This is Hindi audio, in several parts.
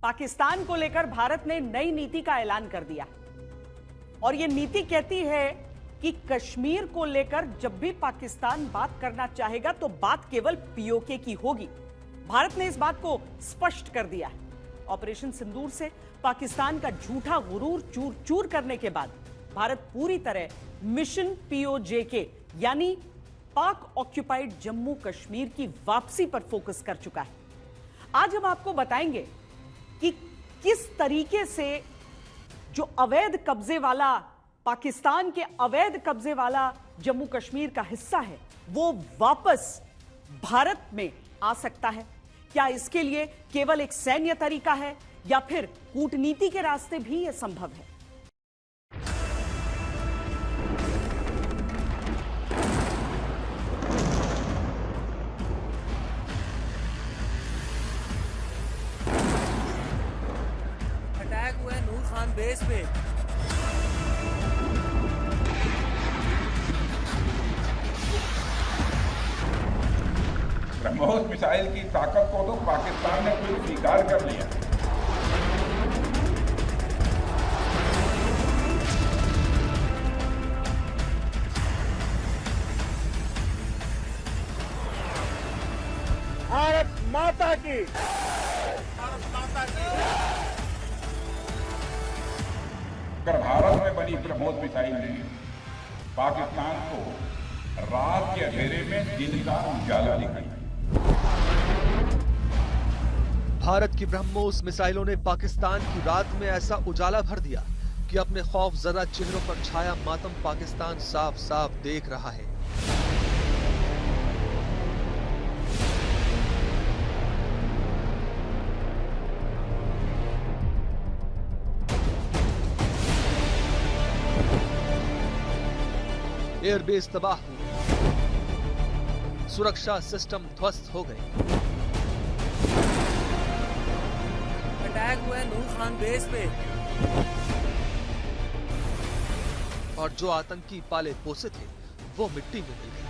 पाकिस्तान को लेकर भारत ने नई नीति का ऐलान कर दिया और यह नीति कहती है कि कश्मीर को लेकर जब भी पाकिस्तान बात करना चाहेगा तो बात केवल पीओके की होगी। भारत ने इस बात को स्पष्ट कर दिया है। ऑपरेशन सिंदूर से पाकिस्तान का झूठा गुरूर चूर चूर करने के बाद भारत पूरी तरह मिशन पीओजे यानी पाक ऑक्यूपाइड जम्मू कश्मीर की वापसी पर फोकस कर चुका है। आज हम आपको बताएंगे कि किस तरीके से जो अवैध कब्जे वाला पाकिस्तान के अवैध कब्जे वाला जम्मू कश्मीर का हिस्सा है वो वापस भारत में आ सकता है। क्या इसके लिए केवल एक सैन्य तरीका है या फिर कूटनीति के रास्ते भी यह संभव है? अटैक हुआ है नूर खान बेस पे। ब्रह्मोस मिसाइल की ताकत को तो पाकिस्तान ने खुद स्वीकार कर लिया। भारत माता की। अगर भारत में बनी ब्रह्मोस मिसाइल ने पाकिस्तान को रात के अंधेरे में दिन का उजाला दिखाई। भारत की ब्रह्मोस मिसाइलों ने पाकिस्तान की रात में ऐसा उजाला भर दिया कि अपने खौफजदा चेहरों पर छाया मातम पाकिस्तान साफ साफ देख रहा है। एयरबेस तबाह हुई, सुरक्षा सिस्टम ध्वस्त हो गए। अटैक हुआ है नूर खान बेस पे। और जो आतंकी पाले पोसे थे वो मिट्टी में मिल गए।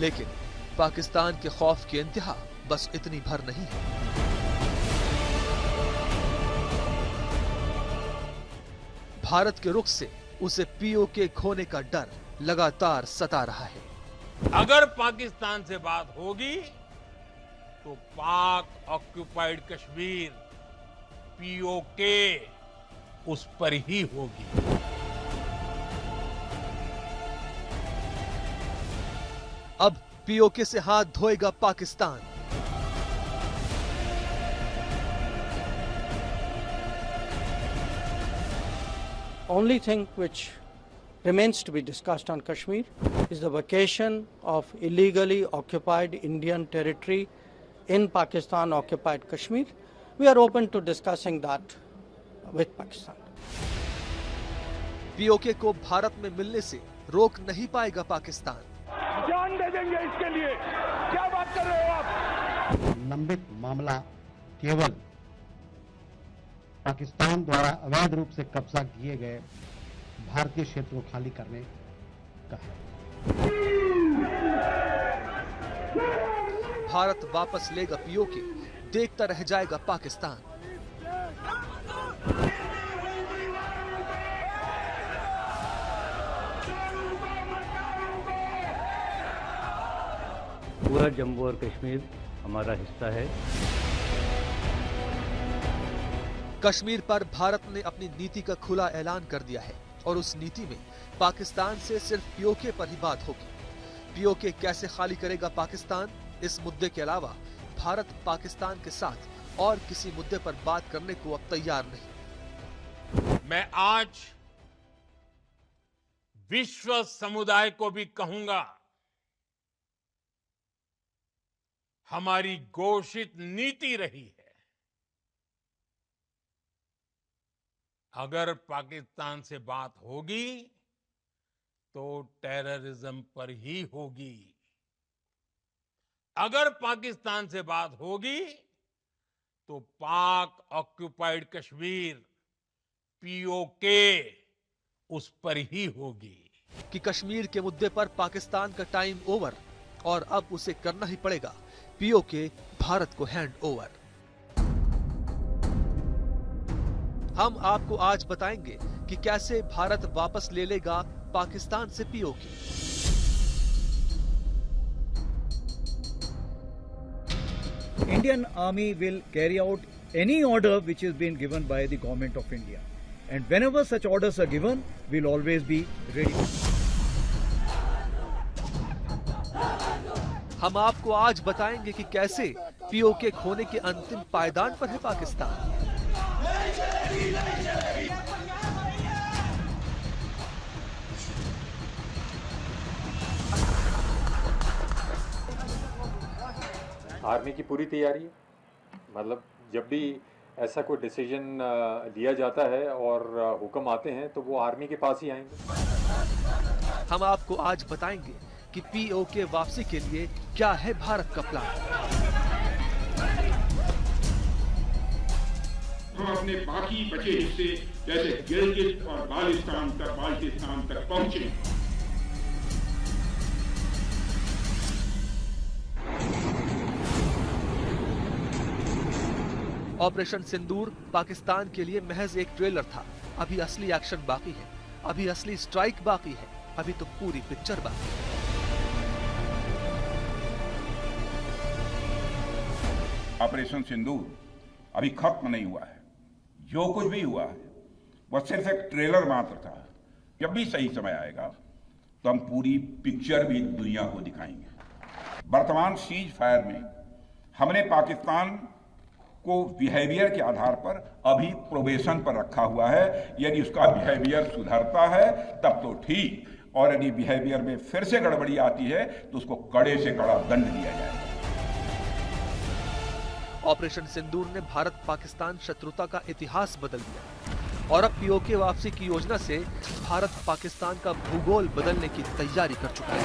लेकिन पाकिस्तान के खौफ की इंतहा बस इतनी भर नहीं है। भारत के रुख से उसे पीओके खोने का डर लगातार सता रहा है। अगर पाकिस्तान से बात होगी तो पाक ऑक्यूपाइड कश्मीर पीओके उस पर ही होगी। अब पीओके से हाथ धोएगा Pakistan. Only thing which remains to be discussed on Kashmir is the vacation of illegally occupied Indian territory in Pakistan occupied Kashmir. We are open to discussing that with Pakistan. PoK को भारत में मिलने से रोक नहीं पाएगा पाकिस्तान। जान दे देंगे इसके लिए। क्या बात कर रहे हो आप? लंबित मामला केवल पाकिस्तान द्वारा अवैध रूप से कब्जा किए गए भारतीय क्षेत्र को खाली करने का है। भारत वापस लेगा पीओके, देखता रह जाएगा पाकिस्तान। पूरा जम्मू और कश्मीर हमारा हिस्सा है। कश्मीर पर भारत ने अपनी नीति का खुला ऐलान कर दिया है और उस नीति में पाकिस्तान से सिर्फ पीओके पर ही बात होगी। पीओके कैसे खाली करेगा पाकिस्तान, इस मुद्दे के अलावा भारत पाकिस्तान के साथ और किसी मुद्दे पर बात करने को अब तैयार नहीं। मैं आज विश्व समुदाय को भी कहूंगा, हमारी घोषित नीति रही है, अगर पाकिस्तान से बात होगी तो टेररिज्म पर ही होगी। अगर पाकिस्तान से बात होगी तो पाक ऑक्यूपाइड कश्मीर पीओके उस पर ही होगी कि कश्मीर के मुद्दे पर पाकिस्तान का टाइम ओवर और अब उसे करना ही पड़ेगा पीओके भारत को हैंड ओवर। हम आपको आज बताएंगे कि कैसे भारत वापस ले लेगा पाकिस्तान से PoK. Indian Army will carry out any order which is being given by the Government of India, and whenever such orders are given, we'll always be ready. हम आपको आज बताएंगे कि कैसे पीओके खोने के अंतिम पायदान पर है पाकिस्तान। आर्मी की पूरी तैयारी है, मतलब जब भी ऐसा कोई डिसीजन लिया जाता है और हुक्म आते हैं तो वो आर्मी के पास ही आएंगे। हम आपको आज बताएंगे कि पीओके वापसी के लिए क्या है भारत का प्लान। हम अपने बाकी बचे हिस्से जैसे गिलगित और बाल्टिस्तान तक पहुंचे। ऑपरेशन सिंदूर पाकिस्तान के लिए महज एक ट्रेलर था। अभी असली एक्शन बाकी है, अभी असली स्ट्राइक बाकी है, अभी तो पूरी पिक्चर बाकी है। ऑपरेशन सिंदूर अभी खत्म नहीं हुआ है। जो कुछ भी हुआ है वह सिर्फ एक ट्रेलर मात्र था। जब भी सही समय आएगा तो हम पूरी पिक्चर भी दुनिया को दिखाएंगे। वर्तमान सीज फायर में हमने पाकिस्तान को बिहेवियर के आधार पर अभी प्रोबेशन पर रखा हुआ है। यदि उसका बिहेवियर सुधरता है तब तो ठीक, और यदि बिहेवियर में फिर से गड़बड़ी आती है तो उसको कड़े से कड़ा दंड दिया जाएगा। ऑपरेशन सिंदूर ने भारत पाकिस्तान शत्रुता का इतिहास बदल दिया और अब पीओके वापसी की योजना से भारत पाकिस्तान का भूगोल बदलने की तैयारी कर चुका है।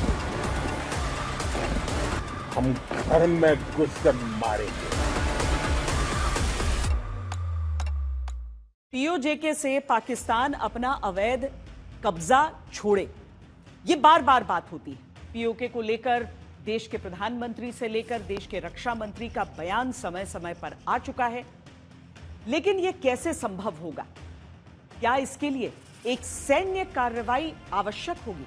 हम घर में घुसकर मारेंगे। पीओजेके से पाकिस्तान अपना अवैध कब्जा छोड़े, ये बार बार बात होती है। पीओके को लेकर देश के प्रधानमंत्री से लेकर देश के रक्षा मंत्री का बयान समय समय पर आ चुका है, लेकिन यह कैसे संभव होगा? क्या इसके लिए एक सैन्य कार्रवाई आवश्यक होगी?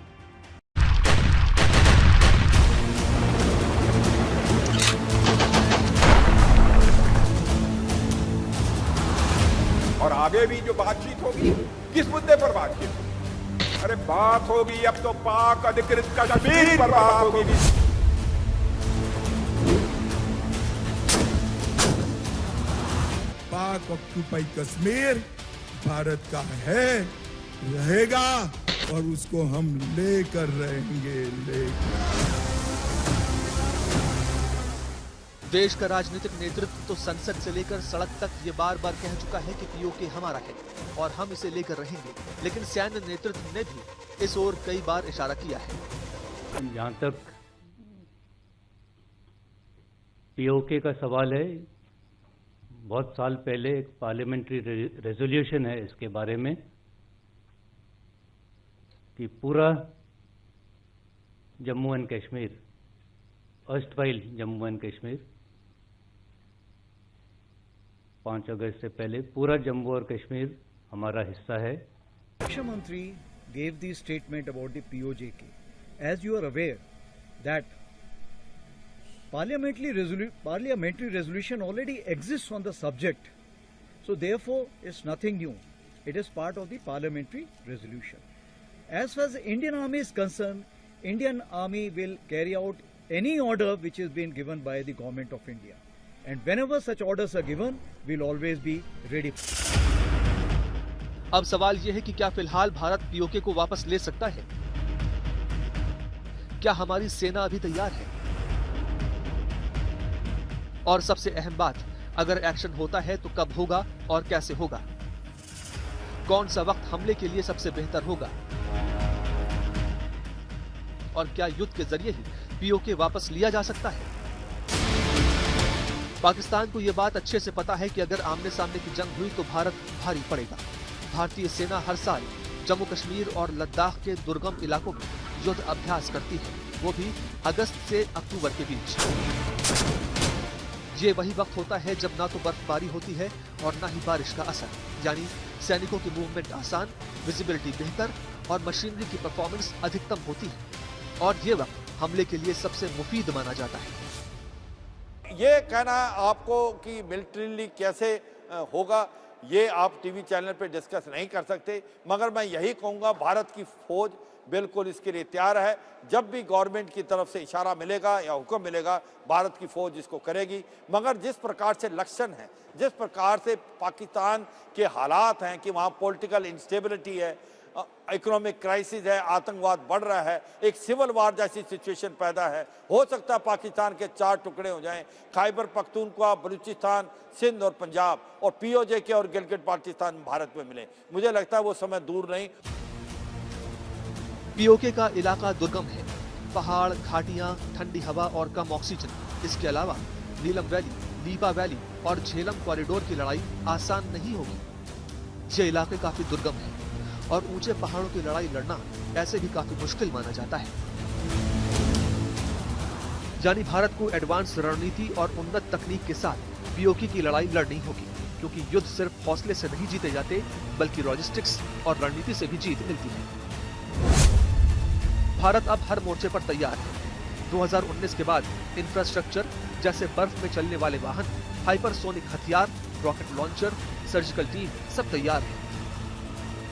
और आगे भी जो बातचीत होगी किस मुद्दे पर बातचीत होगी? अरे बात होगी अब तो पाक अधिकृत कश्मीर पर बात होगी। पाक ऑक्यूपाइड कश्मीर भारत का है, रहेगा और उसको हम लेकर रहेंगे। देश का राजनीतिक नेतृत्व तो संसद से लेकर सड़क तक ये बार बार कह चुका है कि पीओके हमारा है और हम इसे लेकर रहेंगे, लेकिन सैन्य नेतृत्व ने भी इस ओर कई बार इशारा किया है। जहाँ तक पीओके का सवाल है, बहुत साल पहले एक पार्लियामेंट्री रेजोल्यूशन है इसके बारे में कि पूरा Jammu and Kashmir, erstwhile Jammu and Kashmir, 5 अगस्त से पहले पूरा जम्मू और कश्मीर हमारा हिस्सा है। Raksha Mantri gave the statement about the POJK. As you are aware that parliamentary resolution already exists on the subject, so therefore it's nothing new. It is part of the parliamentary resolution. As far as the Indian Army is concerned, Indian Army will carry out any order which is being given by the Government of India. And whenever such orders are given, we'll always be ready. अब सवाल यह है कि क्या फिलहाल भारत पीओके को वापस ले सकता है? क्या हमारी सेना अभी तैयार है? और सबसे अहम बात, अगर एक्शन होता है तो कब होगा और कैसे होगा? कौन सा वक्त हमले के लिए सबसे बेहतर होगा? और क्या युद्ध के जरिए ही पीओके वापस लिया जा सकता है? पाकिस्तान को यह बात अच्छे से पता है कि अगर आमने सामने की जंग हुई तो भारत भारी पड़ेगा। भारतीय सेना हर साल जम्मू कश्मीर और लद्दाख के दुर्गम इलाकों में युद्ध अभ्यास करती है, वो भी अगस्त से अक्टूबर के बीच। ये वही वक्त होता है जब ना तो बर्फबारी होती है और ना ही बारिश का असर, यानी सैनिकों की मूवमेंट आसान, विजिबिलिटी बेहतर और मशीनरी की परफॉर्मेंस अधिकतम होती है। और ये वक्त हमले के लिए सबसे मुफीद माना जाता है। ये कहना आपको कि मिलिट्रीली कैसे होगा, ये आप टीवी चैनल पे डिस्कस नहीं कर सकते, मगर मैं यही कहूँगा भारत की फौज बिल्कुल इसके लिए तैयार है। जब भी गवर्नमेंट की तरफ से इशारा मिलेगा या हुक्म मिलेगा, भारत की फौज इसको करेगी। मगर जिस प्रकार से लक्षण है, जिस प्रकार से पाकिस्तान के हालात हैं कि वहाँ पॉलिटिकल इंस्टेबिलिटी है, इकोनॉमिक क्राइसिस है, आतंकवाद बढ़ रहा है, एक सिविल वार जैसी सिचुएशन पैदा है, हो सकता है पाकिस्तान के 4 टुकड़े हो जाएं, खैबर पख्तूनख्वा, बलूचिस्तान, सिंध और पंजाब, और पीओजे के और गिलगिट बाल्टिस्तान भारत में मिले। मुझे लगता है वो समय दूर नहीं। पीओके का इलाका दुर्गम है, पहाड़, घाटियां, ठंडी हवा और कम ऑक्सीजन। इसके अलावा नीलम वैली, लीपा वैली और झेलम कॉरिडोर की लड़ाई आसान नहीं होगी। ये इलाके काफी दुर्गम है और ऊंचे पहाड़ों की लड़ाई लड़ना ऐसे भी काफी मुश्किल माना जाता है। यानी भारत को एडवांस रणनीति और उन्नत तकनीक के साथ पीओके की लड़ाई लड़नी होगी, क्योंकि युद्ध सिर्फ हौसले से नहीं जीते जाते, बल्कि लॉजिस्टिक्स और रणनीति से भी जीत मिलती है। भारत अब हर मोर्चे पर तैयार है। 2019 के बाद इंफ्रास्ट्रक्चर जैसे बर्फ में चलने वाले वाहन, हाइपरसोनिक हथियार, रॉकेट लॉन्चर, सर्जिकल टीम सब तैयार है।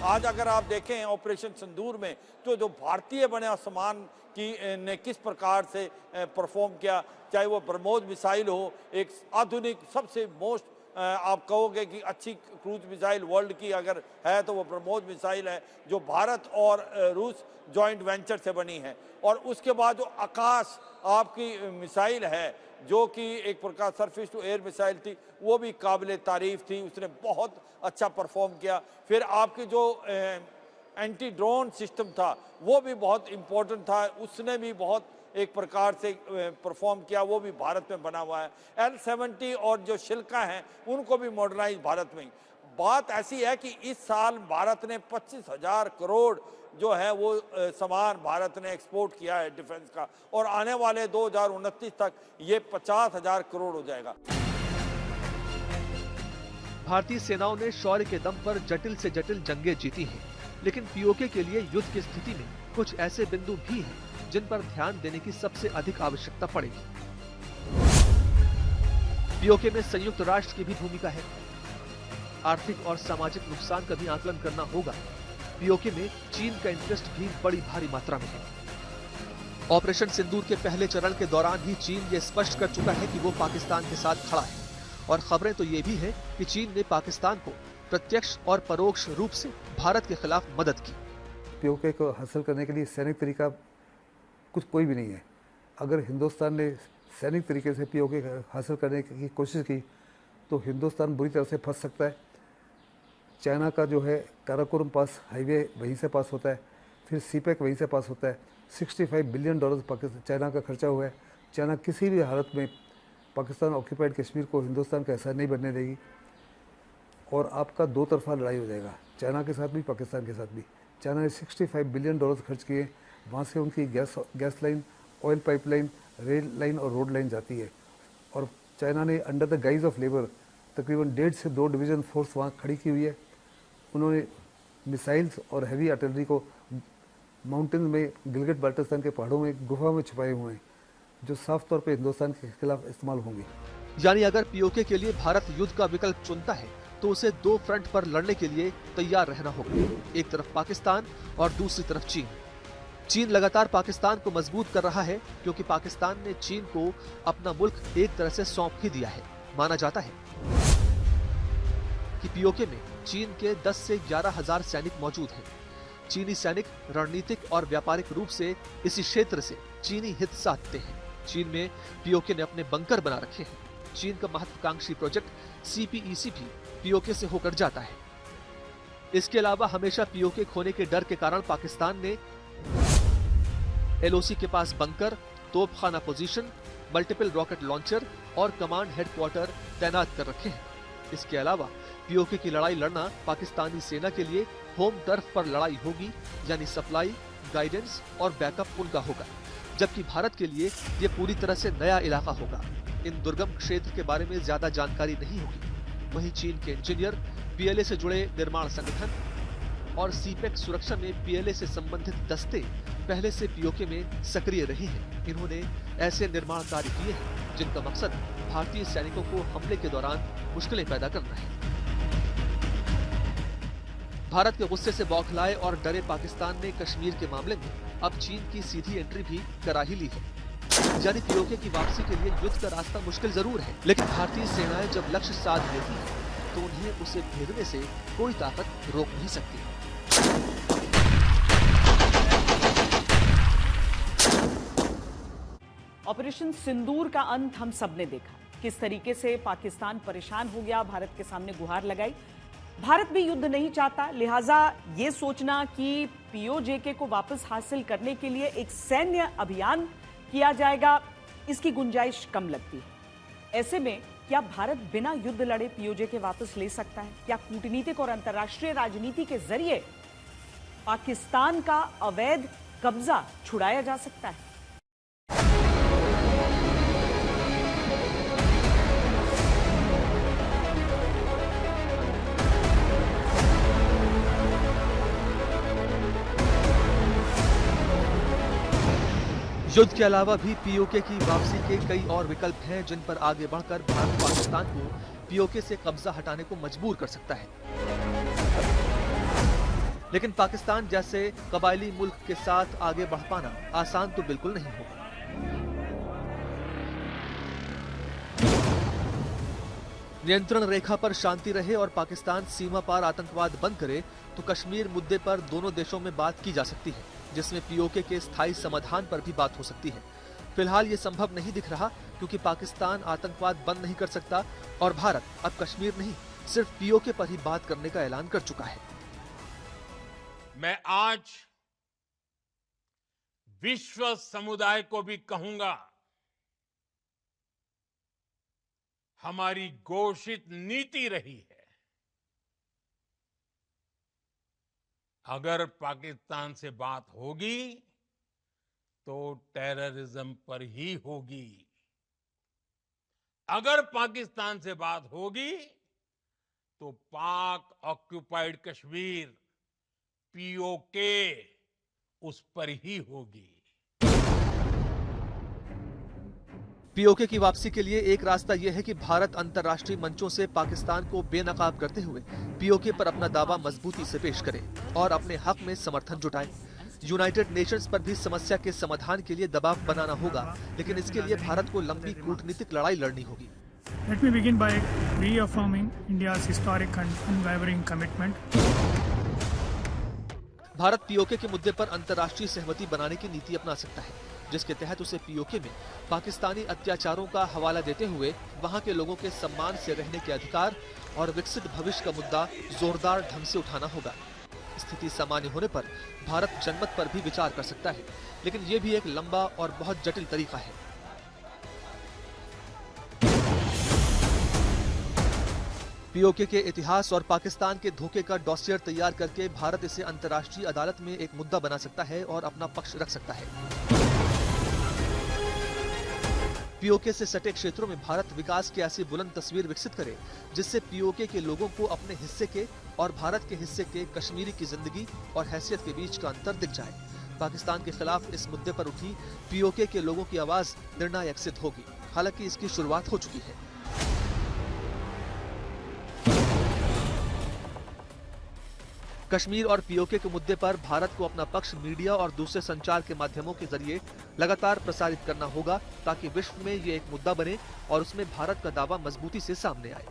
आज अगर आप देखें ऑपरेशन सिंदूर में, तो जो भारतीय बने सामान की ने किस प्रकार से परफॉर्म किया, चाहे वो ब्रह्मोस मिसाइल हो, एक आधुनिक सबसे मोस्ट आप कहोगे कि अच्छी क्रूज मिसाइल वर्ल्ड की अगर है तो वो ब्रह्मोस मिसाइल है, जो भारत और रूस जॉइंट वेंचर से बनी है। और उसके बाद जो आकाश आपकी मिसाइल है, जो कि एक प्रकार सरफेस टू एयर मिसाइल थी, वो भी काबिल तारीफ थी, उसने बहुत अच्छा परफॉर्म किया। फिर आपकी जो एंटी ड्रोन सिस्टम था वो भी बहुत इम्पोर्टेंट था, उसने भी बहुत एक प्रकार से परफॉर्म किया, वो भी भारत में बना हुआ है। L-70 और जो शिल्का हैं उनको भी मॉडर्नाइज भारत में। बात ऐसी है कि इस साल भारत ने 25,000 करोड़ जो है वो सामान भारत ने एक्सपोर्ट किया है डिफेंस का, और आने वाले 2029 तक ये 50,000 करोड़ हो जाएगा। भारतीय सेनाओं ने शौर्य के दम पर जटिल से जटिल जंगें जीती हैं, लेकिन पीओके के लिए युद्ध की स्थिति में कुछ ऐसे बिंदु भी हैं जिन पर ध्यान देने की सबसे अधिक आवश्यकता पड़ेगी। पीओके में संयुक्त राष्ट्र की भी भूमिका है। आर्थिक और सामाजिक नुकसान का भी आकलन करना होगा। पीओके में चीन का इंटरेस्ट भी बड़ी भारी मात्रा में है। ऑपरेशन सिंदूर के पहले चरण के दौरान ही चीन ये स्पष्ट कर चुका है कि वो पाकिस्तान के साथ खड़ा है, और खबरें तो ये भी है कि चीन ने पाकिस्तान को प्रत्यक्ष और परोक्ष रूप से भारत के खिलाफ मदद की। पीओके को हासिल करने के लिए सैनिक तरीका कुछ कोई भी नहीं है। अगर हिंदुस्तान ने सैनिक तरीके से पीओके हासिल करने की कोशिश की तो हिंदुस्तान बुरी तरह से फंस सकता है। चाइना का जो है काराकोरम पास हाईवे वहीं से पास होता है, फिर सीपेक वहीं से पास होता है। $65 बिलियन पाकिस्तान चाइना का खर्चा हुआ है। चाइना किसी भी हालत में पाकिस्तान ऑक्यूपाइड कश्मीर को हिंदुस्तान का हिस्सा नहीं बनने देगी, और आपका दो तरफा लड़ाई हो जाएगा, चाइना के साथ भी पाकिस्तान के साथ भी। चाइना ने $65 बिलियन खर्च किए, वहाँ से उनकी gas line, oil pipeline, rail line और रोड लाइन जाती है, और चाइना ने under the guys of labour तकरीबन 1.5 से 2 डिवीज़न फोर्स वहाँ खड़ी की हुई है। उन्होंने मिसाइल्स और हैवी आर्टिलरी को माउंटेन में, गिलगिट बाल्टिस्तान के पहाड़ों में, गुफा में छुपाए हुए हैं, जो साफ तौर पे हिंदुस्तान के खिलाफ इस्तेमाल होंगे। यानी अगर पीओके के लिए भारत युद्ध का विकल्प चुनता है तो उसे 2 फ्रंट पर लड़ने के लिए तैयार रहना होगा। एक तरफ पाकिस्तान और दूसरी तरफ चीन। चीन लगातार पाकिस्तान को मजबूत कर रहा है, क्योंकि पाकिस्तान ने चीन को अपना मुल्क एक तरह से सौंप ही दिया है। माना जाता है कि पीओके में चीन के 10 से 11,000 सैनिक मौजूद हैं। चीनी सैनिक रणनीतिक और व्यापारिक रूप से इसी क्षेत्र से चीनी हित साधते हैं। चीन में पीओके ने अपने बंकर बना रखे हैं। चीन का महत्वाकांक्षी प्रोजेक्ट CPEC भी पीओके से होकर जाता है। इसके अलावा हमेशा पीओके खोने के डर के कारण पाकिस्तान ने LOC के पास बंकर, तोपखाना पोजीशन, मल्टीपल रॉकेट लॉन्चर और कमांड हेडक्वार्टर तैनात कर रखे हैं। इसके अलावा पीओके की लड़ाई लड़ना पाकिस्तानी सेना के लिए होम टर्फ पर लड़ाई होगी, यानी सप्लाई, गाइडेंस और बैकअप उनका होगा, जबकि भारत के लिए ये पूरी तरह से नया इलाका होगा। इन दुर्गम क्षेत्र के बारे में ज्यादा जानकारी नहीं होगी। वहीं चीन के इंजीनियर, पीएलए से जुड़े निर्माण संगठन और सीपेक सुरक्षा में पीएलए से संबंधित दस्ते पहले से पीओके में सक्रिय रहे हैं। इन्होंने ऐसे निर्माण कार्य किए हैं जिनका मकसद भारतीय सैनिकों को हमले के दौरान मुश्किलें पैदा करना है। भारत के गुस्से से बौखलाए और डरे पाकिस्तान ने कश्मीर के मामले में अब चीन की सीधी एंट्री भी करा ही ली है। यानी पीओके की वापसी के लिए युद्ध का रास्ता मुश्किल जरूर है, लेकिन भारतीय सेनाएं जब लक्ष्य साध लेती हैं तो उन्हें उसे भेदने से कोई ताकत रोक नहीं सकती। ऑपरेशन सिंदूर का अंत हम सबने देखा, किस तरीके से पाकिस्तान परेशान हो गया, भारत के सामने गुहार लगाई। भारत भी युद्ध नहीं चाहता, लिहाजा ये सोचना कि पीओजेके को वापस हासिल करने के लिए एक सैन्य अभियान किया जाएगा, इसकी गुंजाइश कम लगती है। ऐसे में क्या भारत बिना युद्ध लड़े पीओजेके वापस ले सकता है? क्या कूटनीतिक और अंतर्राष्ट्रीय राजनीति के जरिए पाकिस्तान का अवैध कब्जा छुड़ाया जा सकता है? युद्ध के अलावा भी पीओके की वापसी के कई और विकल्प हैं जिन पर आगे बढ़कर भारत पाकिस्तान को पीओके से कब्जा हटाने को मजबूर कर सकता है। लेकिन पाकिस्तान जैसे कबायली मुल्क के साथ आगे बढ़ पाना आसान तो बिल्कुल नहीं होगा। नियंत्रण रेखा पर शांति रहे और पाकिस्तान सीमा पार आतंकवाद बंद करे तो कश्मीर मुद्दे पर दोनों देशों में बात की जा सकती है, जिसमें पीओके के स्थायी समाधान पर भी बात हो सकती है। फिलहाल ये संभव नहीं दिख रहा क्योंकि पाकिस्तान आतंकवाद बंद नहीं कर सकता और भारत अब कश्मीर नहीं, सिर्फ पीओके पर ही बात करने का ऐलान कर चुका है। मैं आज विश्व समुदाय को भी कहूंगा, हमारी घोषित नीति रही है, अगर पाकिस्तान से बात होगी तो टेररिज्म पर ही होगी। अगर पाकिस्तान से बात होगी तो पाक ऑक्युपाइड कश्मीर पीओके उस पर ही होगी। पीओके की वापसी के लिए एक रास्ता यह है कि भारत अंतर्राष्ट्रीय मंचों से पाकिस्तान को बेनकाब करते हुए पीओके पर अपना दावा मजबूती से पेश करे और अपने हक में समर्थन जुटाए। यूनाइटेड नेशंस पर भी समस्या के समाधान के लिए दबाव बनाना होगा, लेकिन इसके लिए भारत को लंबी कूटनीतिक लड़ाई लड़नी होगी। Let me begin by reaffirming India's historic and unwavering commitment. Bharat PoK के मुद्दे पर अंतर्राष्ट्रीय सहमति बनाने की नीति अपना सकता है, जिसके तहत उसे पीओके में पाकिस्तानी अत्याचारों का हवाला देते हुए वहां के लोगों के सम्मान से रहने के अधिकार और विकसित भविष्य का मुद्दा जोरदार ढंग से उठाना होगा। स्थिति सामान्य होने पर भारत जनमत पर भी विचार कर सकता है, लेकिन ये भी एक लंबा और बहुत जटिल तरीका है। पीओके के इतिहास और पाकिस्तान के धोखे का डॉसियर तैयार करके भारत इसे अंतर्राष्ट्रीय अदालत में एक मुद्दा बना सकता है और अपना पक्ष रख सकता है। पीओके से सटे क्षेत्रों में भारत विकास की ऐसी बुलंद तस्वीर विकसित करे जिससे पीओके के लोगों को अपने हिस्से के और भारत के हिस्से के कश्मीरी की जिंदगी और हैसियत के बीच का अंतर दिख जाए। पाकिस्तान के खिलाफ इस मुद्दे पर उठी पीओके के लोगों की आवाज निर्णायक सिद्ध होगी। हालांकि इसकी शुरुआत हो चुकी है। कश्मीर और पीओके के मुद्दे पर भारत को अपना पक्ष मीडिया और दूसरे संचार के माध्यमों के जरिए लगातार प्रसारित करना होगा ताकि विश्व में ये एक मुद्दा बने और उसमें भारत का दावा मजबूती से सामने आए।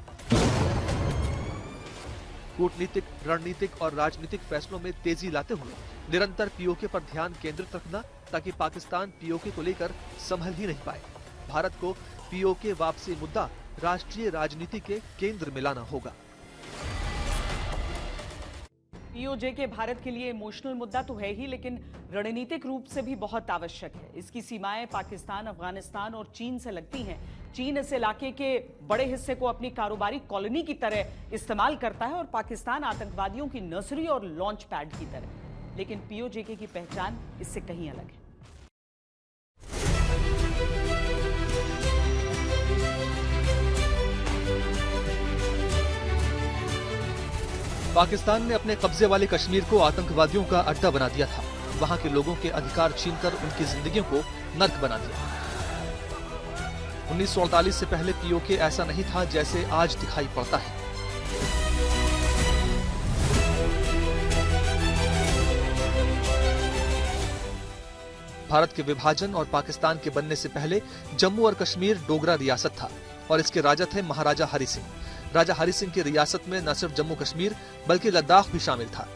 कूटनीतिक, रणनीतिक और राजनीतिक फैसलों में तेजी लाते हुए निरंतर पीओके पर ध्यान केंद्रित रखना ताकि पाकिस्तान पीओके को लेकर संभल ही नहीं पाए। भारत को पीओके वापसी मुद्दा राष्ट्रीय राजनीति के केंद्र में लाना होगा। पीओजेके भारत के लिए इमोशनल मुद्दा तो है ही, लेकिन रणनीतिक रूप से भी बहुत आवश्यक है। इसकी सीमाएं पाकिस्तान, अफगानिस्तान और चीन से लगती हैं। चीन इस इलाके के बड़े हिस्से को अपनी कारोबारी कॉलोनी की तरह इस्तेमाल करता है और पाकिस्तान आतंकवादियों की नर्सरी और लॉन्च पैड की तरह। लेकिन पीओजेके की पहचान इससे कहीं अलग है। पाकिस्तान ने अपने कब्जे वाले कश्मीर को आतंकवादियों का अड्डा बना दिया था। वहां के लोगों के अधिकार छीनकर उनकी जिंदगियों को नर्क बना दिया। 1948 से पहले पीओके ऐसा नहीं था जैसे आज दिखाई पड़ता है। भारत के विभाजन और पाकिस्तान के बनने से पहले जम्मू और कश्मीर डोगरा रियासत था और इसके राजा थे महाराजा हरि सिंह। राजा हरि सिंह की रियासत में न सिर्फ जम्मू कश्मीर बल्कि लद्दाख भी शामिल था।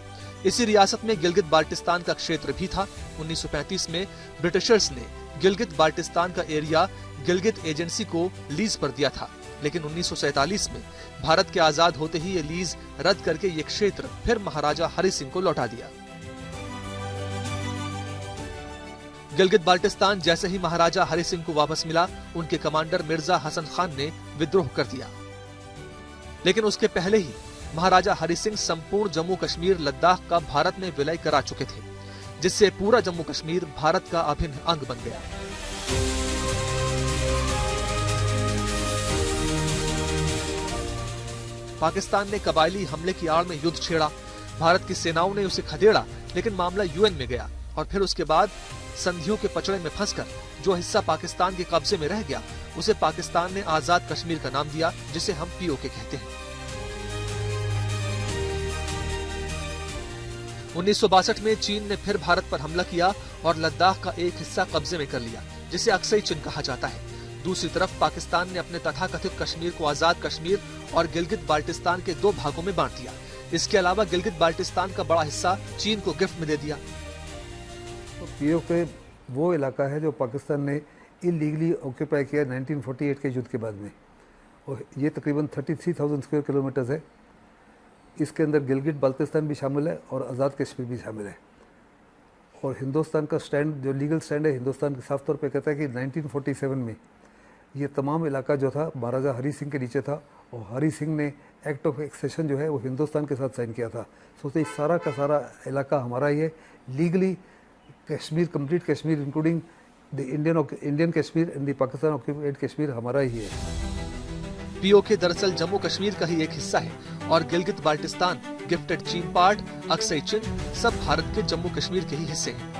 इसी रियासत में गिलगित बाल्टिस्तान का क्षेत्र भी था। 1935 में ब्रिटिशर्स ने गिलगित बाल्टिस्तान का एरिया गिलगित एजेंसी को लीज पर दिया था, लेकिन 1947 में भारत के आजाद होते ही ये लीज रद्द करके ये क्षेत्र फिर महाराजा हरि सिंह को लौटा दिया। गिलगित बाल्टिस्तान जैसे ही महाराजा हरि सिंह को वापस मिला, उनके कमांडर मिर्जा हसन खान ने विद्रोह कर दिया। लेकिन उसके पहले ही महाराजा हरि सिंह संपूर्ण जम्मू कश्मीर लद्दाख का भारत में विलय करा चुके थे, जिससे पूरा जम्मू कश्मीर भारत का अभिन्न अंग बन गया। पाकिस्तान ने कबायली हमले की आड़ में युद्ध छेड़ा। भारत की सेनाओं ने उसे खदेड़ा, लेकिन मामला यूएन में गया और फिर उसके बाद संधियों के पचड़े में फंसकर जो हिस्सा पाकिस्तान के कब्जे में रह गया, उसे पाकिस्तान ने आजाद कश्मीर का नाम दिया, जिसे हम पीओके कहते हैं। 1962 में चीन ने फिर भारत पर हमला किया और लद्दाख का एक हिस्सा कब्जे में कर लिया, जिसे अक्सई चीन कहा जाता है। दूसरी तरफ पाकिस्तान ने अपने तथाकथित कश्मीर को आजाद कश्मीर और गिलगित बाल्टिस्तान के दो भागों में बांट दिया। इसके अलावा गिलगित बाल्टिस्तान का बड़ा हिस्सा चीन को गिफ्ट में दे दिया। तो पीओके वो इलाका है जो पाकिस्तान ने इलीगली ऑक्यूपाई किया 1948 के युद्ध के बाद में, और ये तकरीबन 33,000 स्क्वायर किलोमीटर है। इसके अंदर गिलगित बाल्टिस्तान भी शामिल है और आज़ाद कश्मीर भी शामिल है। और हिंदुस्तान का स्टैंड, जो लीगल स्टैंड है हिंदुस्तान के, साफ तौर पे कहता है कि 1947 में ये तमाम इलाका जो था महाराजा हरि सिंह के नीचे था, और हरि सिंह ने एक्ट ऑफ एक्सेशन जो है वो हिंदुस्तान के साथ साइन किया था। सोचते सारा का सारा इलाका हमारा ही है legally. Kashmir, complete Kashmir including the Indian Kashmir and the Pakistan occupied Kashmir हमारा ही है। पीओके दरअसल जम्मू कश्मीर का ही एक हिस्सा है और गिलगित बाल्टिस्तान, गिफ्टेड चीन पार्ट, अक्सई चीन सब भारत के जम्मू कश्मीर के ही हिस्से हैं।